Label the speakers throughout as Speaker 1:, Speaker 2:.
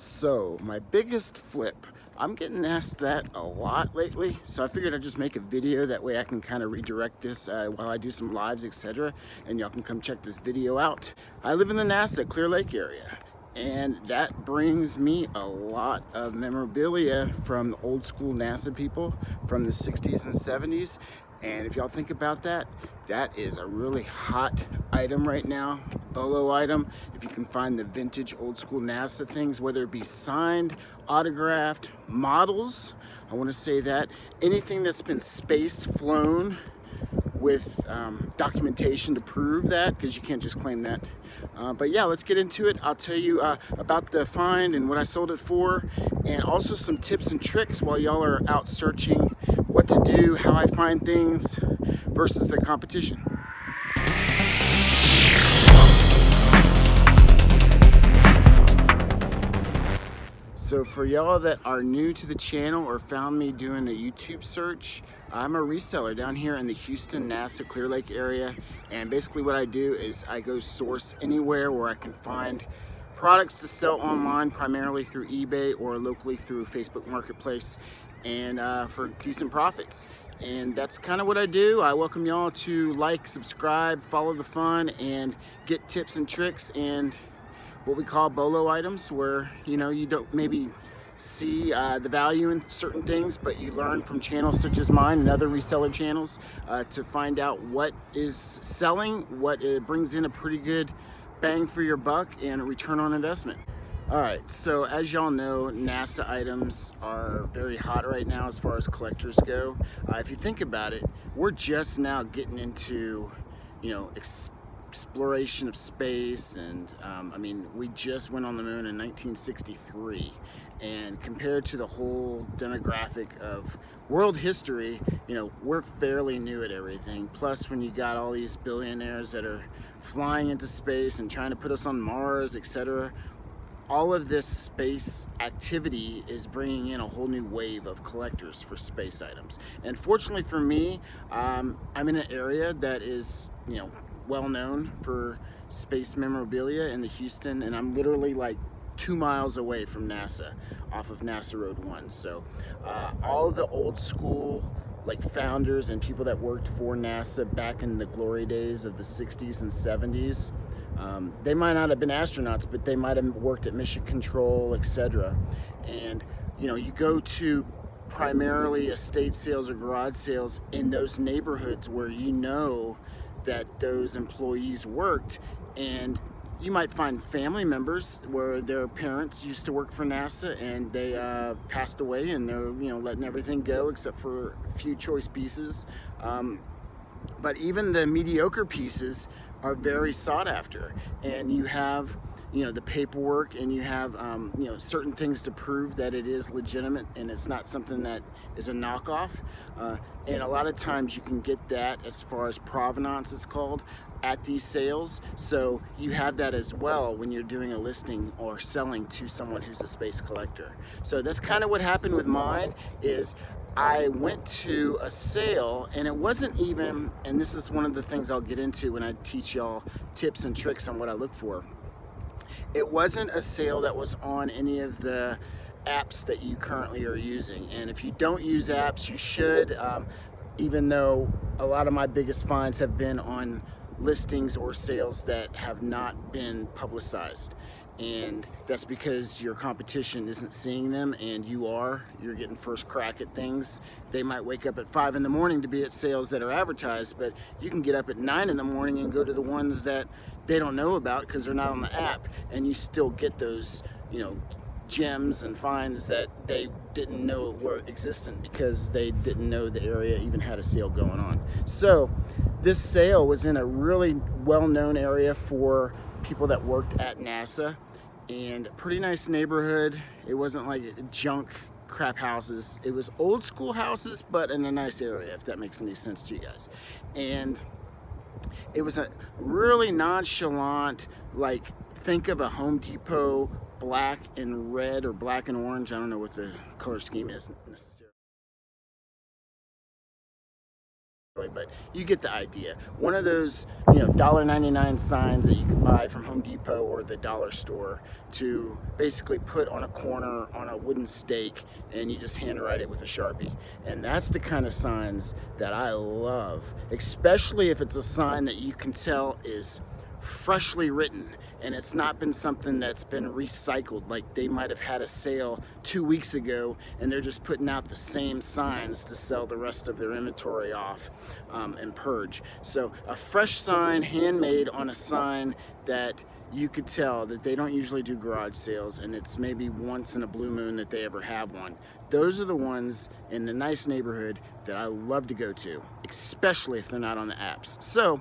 Speaker 1: So my biggest flip, I'm getting asked that a lot lately, so I figured I'd just make a video. That way I can kind of redirect this while I do some lives, etc. And y'all can come check this video out. I live in the NASA Clear Lake area, and that brings me a lot of memorabilia from the old school NASA people from the 60s and 70s. And if y'all think about that, that is a really hot item right now, BOLO item. If you can find the vintage old school NASA things, whether it be signed, autographed, models, I want to say that, anything that's been space flown with documentation to prove that, because you can't just claim that. But yeah, let's get into it. I'll tell you about the find and what I sold it for, and also some tips and tricks while y'all are out searching what to do, how I find things versus the competition. So for y'all that are new to the channel or found me doing a YouTube search, I'm a reseller down here in the Houston, NASA, Clear Lake area. And basically what I do is I go source anywhere where I can find products to sell online, primarily through eBay or locally through Facebook Marketplace, and for decent profits. And that's kind of what I do. I welcome y'all to like, subscribe, follow the fun, and get tips and tricks and what we call BOLO items, where you don't maybe see the value in certain things, but you learn from channels such as mine and other reseller channels to find out what is selling, what it brings in a pretty good bang for your buck and a return on investment. All right, so as y'all know, NASA items are very hot right now as far as collectors go. If you think about it, we're just now getting into exploration of space, and I mean, we just went on the moon in 1963, and compared to the whole demographic of world history, we're fairly new at everything. Plus, when you got all these billionaires that are flying into space and trying to put us on Mars, etc., all of this space activity is bringing in a whole new wave of collectors for space items. And fortunately for me, I'm in an area that is well known for space memorabilia in the Houston, and I'm literally like 2 miles away from NASA off of NASA Road 1. So all of the old school founders and people that worked for NASA back in the glory days of the 60s and 70s, they might not have been astronauts, but they might have worked at mission control, etc. And you go to primarily estate sales or garage sales in those neighborhoods where that those employees worked, and you might find family members where their parents used to work for NASA and they passed away, and they're letting everything go except for a few choice pieces. But even the mediocre pieces are very sought after, and you have the paperwork, and you have certain things to prove that it is legitimate and it's not something that is a knockoff. And a lot of times you can get that, as far as provenance it's called, at these sales. So you have that as well when you're doing a listing or selling to someone who's a space collector. So that's kind of what happened with mine. Is I went to a sale, and it wasn't even, and this is one of the things I'll get into when I teach y'all tips and tricks on what I look for. It wasn't a sale that was on any of the apps that you currently are using. And if you don't use apps, you should, even though a lot of my biggest finds have been on listings or sales that have not been publicized. And that's because your competition isn't seeing them, and you're getting first crack at things. They might wake up at 5 in the morning to be at sales that are advertised, but you can get up at 9 in the morning and go to the ones that they don't know about because they're not on the app, and you still get those gems and finds that they didn't know were existent because they didn't know the area even had a sale going on. So this sale was in a really well-known area for people that worked at NASA, and a pretty nice neighborhood. It wasn't like junk crap houses. It was old school houses, but in a nice area, if that makes any sense to you guys. And it was a really nonchalant, think of a Home Depot black and red or black and orange. I don't know what the color scheme is necessarily. but you get the idea. One of those, $1.99 signs that you can buy from Home Depot or the dollar store to basically put on a corner on a wooden stake, and you just handwrite it with a Sharpie. And that's the kind of signs that I love, especially if it's a sign that you can tell is freshly written and it's not been something that's been recycled, like they might have had a sale 2 weeks ago and they're just putting out the same signs to sell the rest of their inventory off and purge. So a fresh sign, handmade on a sign that you could tell that they don't usually do garage sales, and it's maybe once in a blue moon that they ever have one. Those are the ones in the nice neighborhood that I love to go to, especially if they're not on the apps. So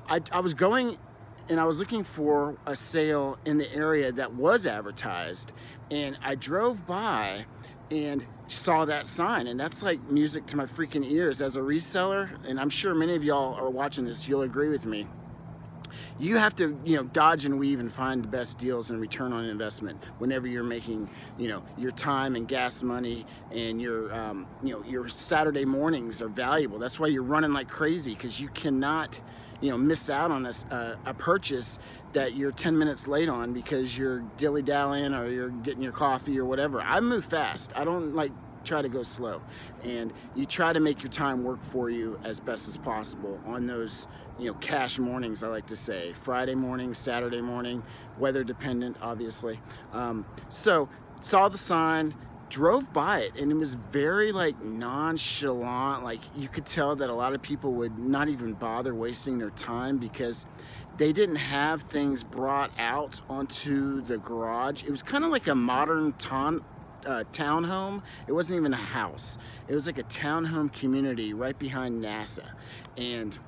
Speaker 1: I was going and I was looking for a sale in the area that was advertised, and I drove by and saw that sign, and that's like music to my freaking ears as a reseller. And I'm sure many of y'all are watching this, you'll agree with me. You have to, dodge and weave and find the best deals and return on investment whenever you're making, your time and gas money, and your Saturday mornings are valuable. That's why you're running like crazy, because you cannot, miss out on a purchase that you're 10 minutes late on because you're dilly-dallying or you're getting your coffee or whatever. I move fast. I don't try to go slow, and you try to make your time work for you as best as possible on those cash mornings, I like to say. Friday morning, Saturday morning, weather dependent, obviously. So saw the sign, drove by it, and it was very nonchalant. Like, you could tell that a lot of people would not even bother wasting their time because they didn't have things brought out onto the garage. It was kind of like a modern townhome. It wasn't even a house. It was like a townhome community right behind NASA. And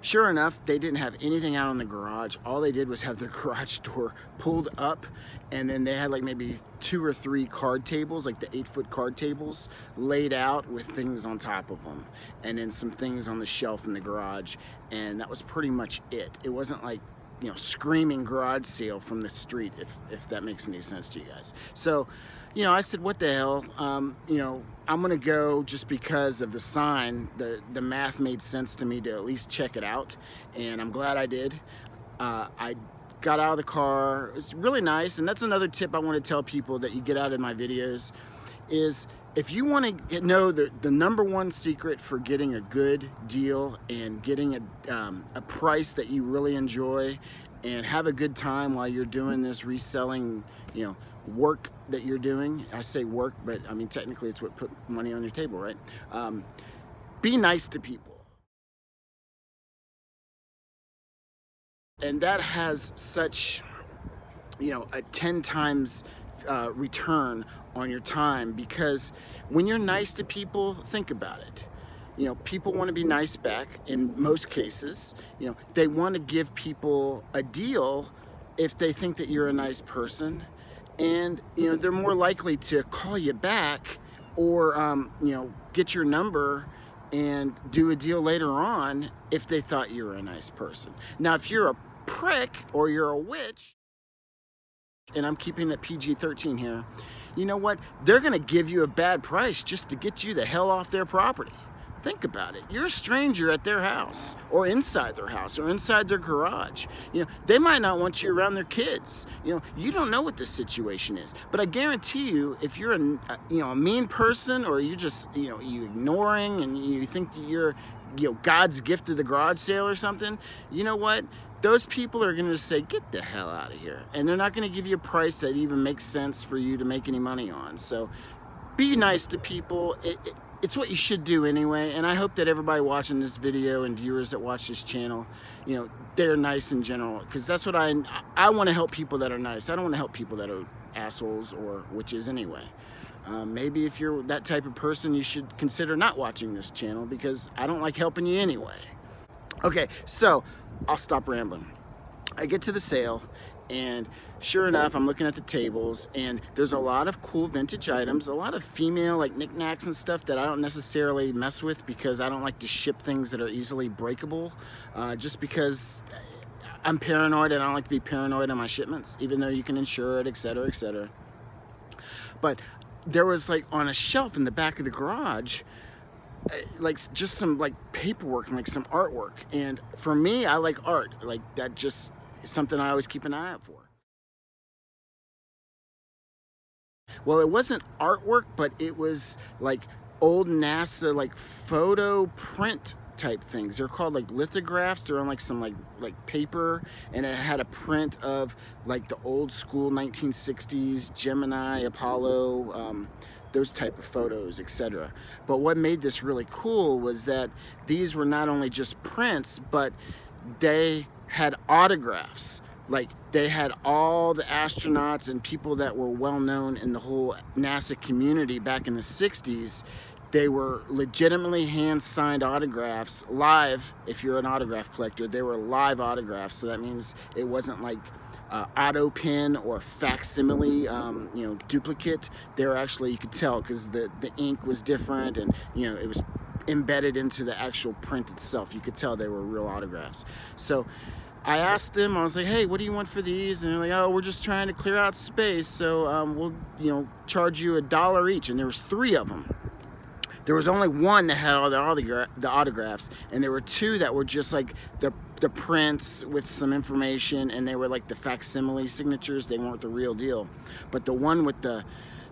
Speaker 1: sure enough, they didn't have anything out on the garage. All they did was have their garage door pulled up, and then they had maybe 2 or 3 card tables, like the 8-foot card tables, laid out with things on top of them, and then some things on the shelf in the garage, and that was pretty much it. It wasn't like, screaming garage sale from the street, if that makes any sense to you guys. So, I said, what the hell, I'm gonna go just because of the sign. The math made sense to me to at least check it out, and I'm glad I did. I got out of the car. It's really nice, and that's another tip I want to tell people that you get out of my videos is, if you want to know the number one secret for getting a good deal and getting a price that you really enjoy and have a good time while you're doing this reselling, work that you're doing. I say work, but I mean technically it's what put money on your table, right? Be nice to people. And that has such, a 10 times return on your time, because when you're nice to people, think about it. People want to be nice back in most cases. They want to give people a deal if they think that you're a nice person, and they're more likely to call you back or get your number and do a deal later on if they thought you were a nice person. Now, if you're a prick or you're a witch, and I'm keeping it PG-13 here, you know what? They're gonna give you a bad price just to get you the hell off their property. Think about it. You're a stranger at their house, or inside their house, or inside their garage. They might not want you around their kids. You don't know what the situation is. But I guarantee you, if you're a mean person, or you just you ignoring and you think you're God's gift to the garage sale or something, you know what? Those people are going to say, get the hell out of here. And they're not going to give you a price that even makes sense for you to make any money on. So be nice to people. It's what you should do anyway. And I hope that everybody watching this video and viewers that watch this channel, they're nice in general. Because that's what I want to help people that are nice. I don't want to help people that are assholes or witches anyway. Maybe if you're that type of person, you should consider not watching this channel, because I don't like helping you anyway. Okay, so I'll stop rambling. I get to the sale, and sure enough, I'm looking at the tables, and there's a lot of cool vintage items, a lot of female knickknacks and stuff that I don't necessarily mess with, because I don't like to ship things that are easily breakable, just because I'm paranoid, and I don't like to be paranoid on my shipments, even though you can insure it, etc., etc. But there was on a shelf in the back of the garage like just some like paperwork and like some artwork. And for me, I like art. Like that just is something I always keep an eye out for. Well, it wasn't artwork, but it was like old NASA like photo print type things. They're called like lithographs. They're on like some like paper, and it had a print of like the old school 1960s Gemini, Apollo, those type of photos, etc. But what made this really cool was that these were not only just prints, but they had autographs. Like they had all the astronauts and people that were well known in the whole NASA community back in the 60s. They were legitimately hand-signed autographs, live. If you're an autograph collector, they were live autographs. So that means it wasn't like auto pen or facsimile, duplicate. They were actually, you could tell because the ink was different, and it was embedded into the actual print itself. You could tell they were real autographs. So I asked them, I was like, hey, what do you want for these? And they're like, oh, we're just trying to clear out space, so we'll charge you $1 each. And there was 3 of them. There was only one that had all the autographs, and there were 2 that were just like the prints with some information, and they were like the facsimile signatures. They weren't the real deal. But the one with the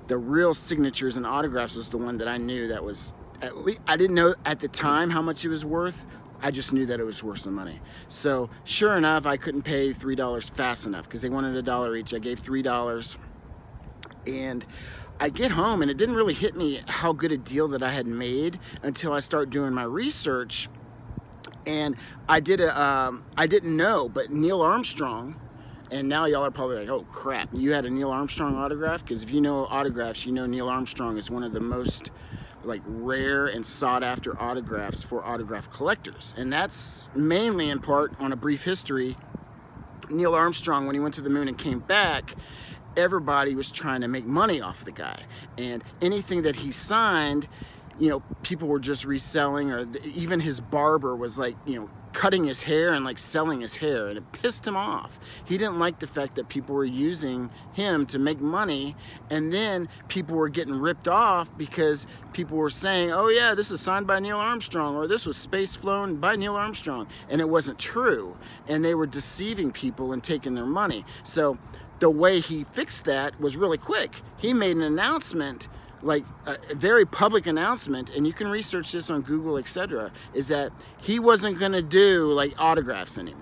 Speaker 1: real signatures and autographs was the one that I knew that was, at least, I didn't know at the time how much it was worth. I just knew that it was worth some money. So sure enough, I couldn't pay $3 fast enough because they wanted $1 each. I gave $3, and I get home, and it didn't really hit me how good a deal that I had made until I start doing my research. And I didn't know, but Neil Armstrong, and now y'all are probably like, oh crap, you had a Neil Armstrong autograph? Because if you know autographs, you know Neil Armstrong is one of the most like rare and sought after autographs for autograph collectors. And that's mainly in part on a brief history. Neil Armstrong, when he went to the moon and came back, everybody was trying to make money off the guy. And anything that he signed, people were just reselling, or even his barber was like, cutting his hair and like selling his hair, and it pissed him off. He didn't like the fact that people were using him to make money, and then people were getting ripped off because people were saying, oh yeah, this is signed by Neil Armstrong, or this was space flown by Neil Armstrong, and it wasn't true, and they were deceiving people and taking their money. So the way he fixed that was really quick. He made an announcement, like a very public announcement, and you can research this on Google, etc., is that he wasn't going to do like autographs anymore.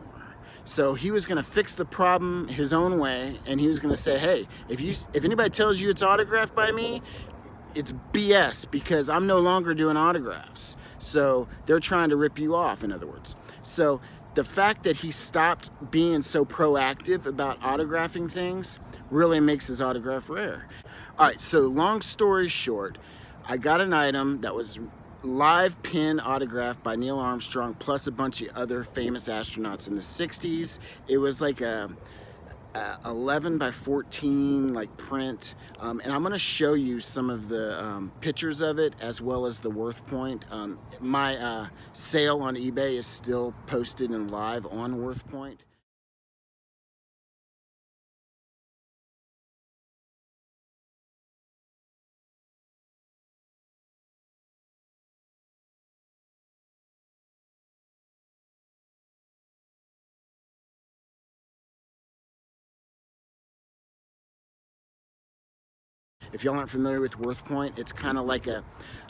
Speaker 1: So he was going to fix the problem his own way, and he was going to say, hey, if anybody tells you it's autographed by me, it's BS, because I'm no longer doing autographs. So they're trying to rip you off, in other words. So the fact that he stopped being so proactive about autographing things really makes his autograph rare. All right, so long story short, I got an item that was live pin autographed by Neil Armstrong plus a bunch of other famous astronauts in the 60s. It was like a 11 by 14 like print, and I'm going to show you some of the pictures of it as well as the worth point. My sale on eBay is still posted and live on Worth Point. If y'all aren't familiar with Worth Point, it's kind of like a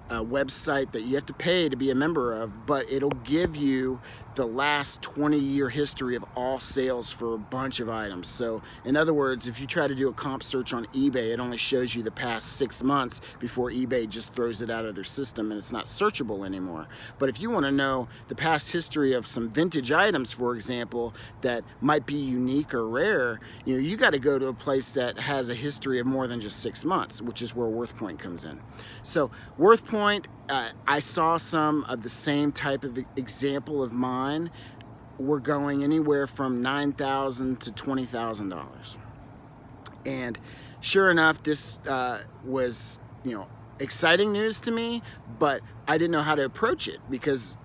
Speaker 1: website that you have to pay to be a member of, but it'll give you the last 20-year history of all sales for a bunch of items. So in other words, if you try to do a comp search on eBay, it only shows you the past 6 months before eBay just throws it out of their system and it's not searchable anymore. But if you want to know the past history of some vintage items, for example, that might be unique or rare, you got to go to a place that has a history of more than just 6 months, which is where Worth Point comes in. So Worth Point, I saw some of the same type of example of mine. We're going anywhere from $9,000 to $20,000. And sure enough, this was, exciting news to me, but I didn't know how to approach it because,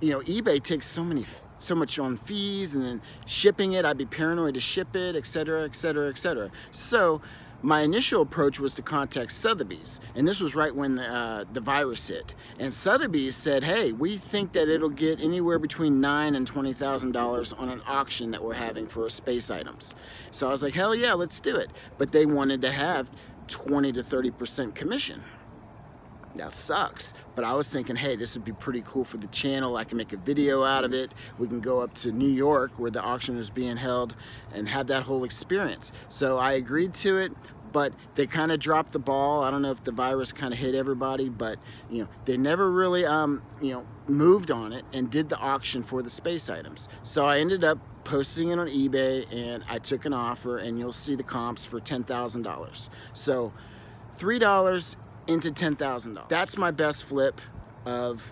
Speaker 1: eBay takes so much on fees, and then shipping it, I'd be paranoid to ship it, etc., etc., etc. So my initial approach was to contact Sotheby's, and this was right when the virus hit. And Sotheby's said, hey, we think that it'll get anywhere between $9,000 and $20,000 on an auction that we're having for space items. So I was like, hell yeah, let's do it. But they wanted to have 20 to 30% commission. That sucks, but I was thinking, hey, this would be pretty cool for the channel. I can make a video out of it. We can go up to New York where the auction was being held and have that whole experience. So I agreed to it, but they kind of dropped the ball. I don't know if the virus kind of hit everybody, but they never really moved on it and did the auction for the space items. So I ended up posting it on eBay, and I took an offer, and you'll see the comps for $10,000. So $3 into $10,000. That's my best flip of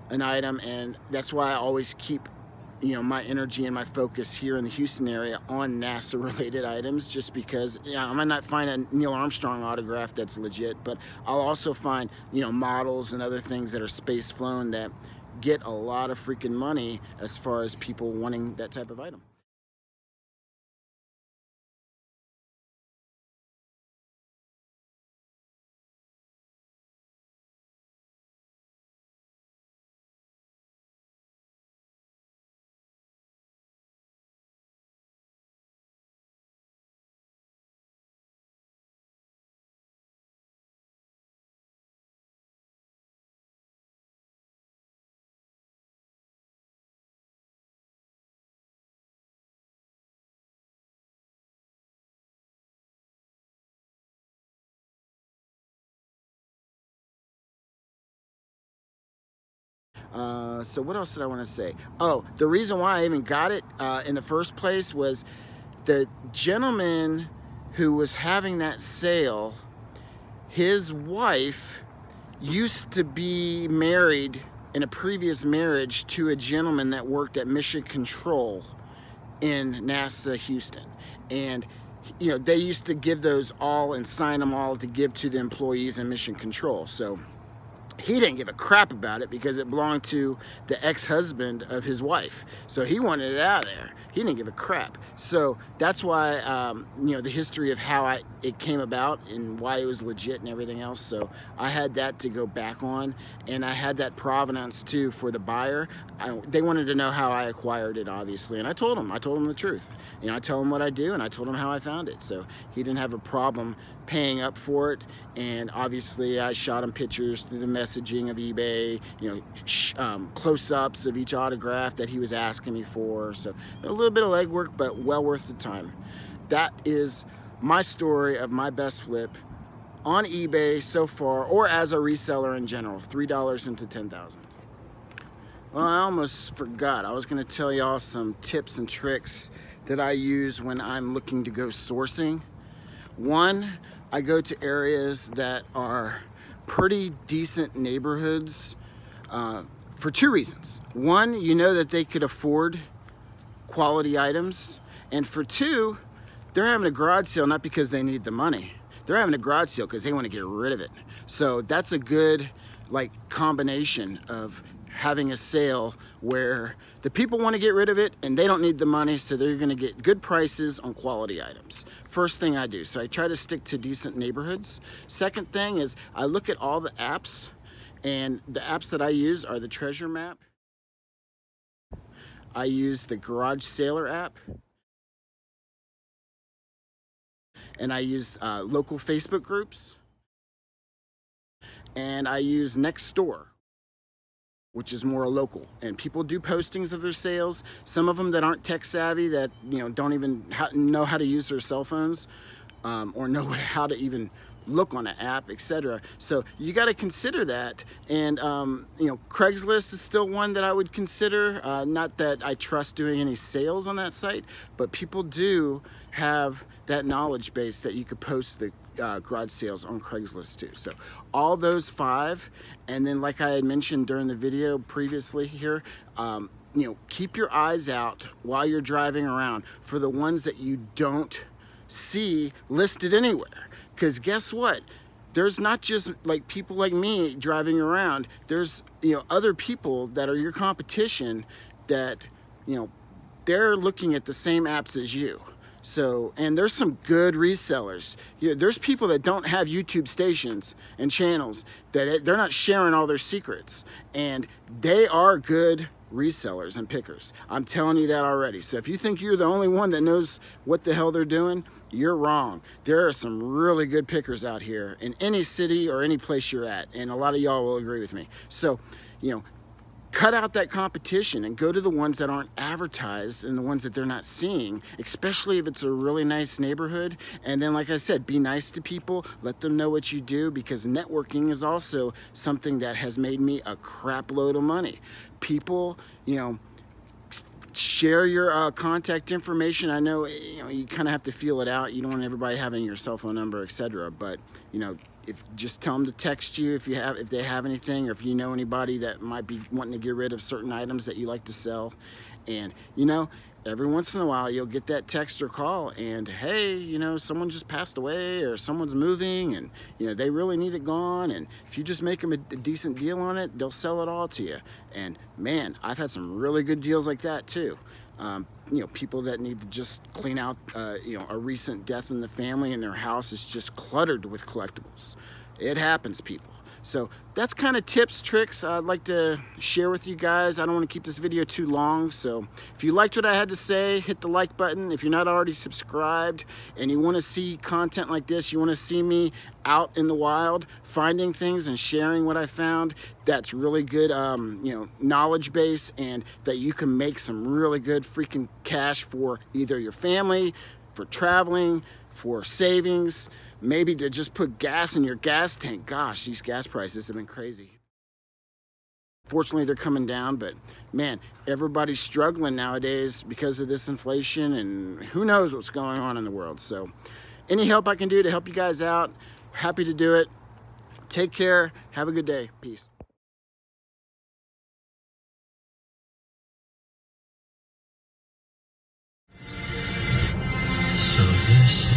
Speaker 1: an item, and that's why I always keep my energy and my focus here in the Houston area on NASA related items, just because I might not find a Neil Armstrong autograph that's legit, but I'll also find models and other things that are space flown that get a lot of freaking money as far as people wanting that type of item. So what else did I want to say? Oh, the reason why I even got it in the first place was the gentleman who was having that sale, his wife used to be married in a previous marriage to a gentleman that worked at Mission Control in NASA Houston. And they used to give those all and sign them all to give to the employees in Mission Control. So he didn't give a crap about it because it belonged to the ex-husband of his wife. So he wanted it out of there. He didn't give a crap. So that's why, the history of how it came about and why it was legit and everything else. So I had that to go back on, and I had that provenance too for the buyer. They wanted to know how I acquired it, obviously, and I told them the truth. I tell them what I do, and I told him how I found it. So he didn't have a problem paying up for it, and obviously I shot him pictures through the messaging of eBay, close-ups of each autograph that he was asking me for. So a little bit of legwork, but well worth the time. That is my story of my best flip on eBay so far, or as a reseller in general. $3 into $10,000. Well, I almost forgot. I was going to tell y'all some tips and tricks that I use when I'm looking to go sourcing. One, I go to areas that are pretty decent neighborhoods for two reasons. One, that they could afford quality items, and for two, they're having a garage sale not because they need the money. They're having a garage sale because they want to get rid of it. So that's a good combination of having a sale where the people want to get rid of it and they don't need the money, so they're going to get good prices on quality items. First thing I do, so I try to stick to decent neighborhoods. Second thing is I look at all the apps, and the apps that I use are the Treasure Map. I use the Garage Sailor app, and I use local Facebook groups, and I use Nextdoor, which is more local, and people do postings of their sales. Some of them that aren't tech savvy, that don't even know how to use their cell phones, or know how to even look on an app, etc. So you got to consider that. And Craigslist is still one that I would consider. Not that I trust doing any sales on that site, but people do have that knowledge base that you could post the garage sales on Craigslist too. So all those five, and then like I had mentioned during the video previously here, keep your eyes out while you're driving around for the ones that you don't see listed anywhere. Because guess what? There's not just people like me driving around. There's other people that are your competition that they're looking at the same apps as you. So, and there's some good resellers. There's people that don't have YouTube stations and channels, that they're not sharing all their secrets, and they are good resellers and pickers. I'm telling you that already. So if you think you're the only one that knows what the hell they're doing, you're wrong. There are some really good pickers out here in any city or any place you're at, and a lot of y'all will agree with me. So, cut out that competition and go to the ones that aren't advertised and the ones that they're not seeing, especially if it's a really nice neighborhood. And then, like I said, be nice to people, let them know what you do, because networking is also something that has made me a crap load of money. People, share your contact information. I know, you kind of have to feel it out. You don't want everybody having your cell phone number, etc. But, just tell them to text you if they have anything, or if you know anybody that might be wanting to get rid of certain items that you like to sell. And every once in a while you'll get that text or call, and hey, someone just passed away, or someone's moving, and they really need it gone, and if you just make them a decent deal on it, they'll sell it all to you. And man, I've had some really good deals like that too. People that need to just clean out, a recent death in the family, and their house is just cluttered with collectibles. It happens, people. So that's kind of tips, tricks I'd like to share with you guys. I don't want to keep this video too long. So if you liked what I had to say, hit the like button. If you're not already subscribed and you want to see content like this, you want to see me out in the wild finding things and sharing what I found, that's really good, knowledge base, and that you can make some really good freaking cash for either your family, for traveling, for savings, maybe to just put gas in your gas tank. Gosh, these gas prices have been crazy. Fortunately, they're coming down, but man, everybody's struggling nowadays because of this inflation, and who knows what's going on in the world. So any help I can do to help you guys out, happy to do it. Take care. Have a good day. Peace.
Speaker 2: So this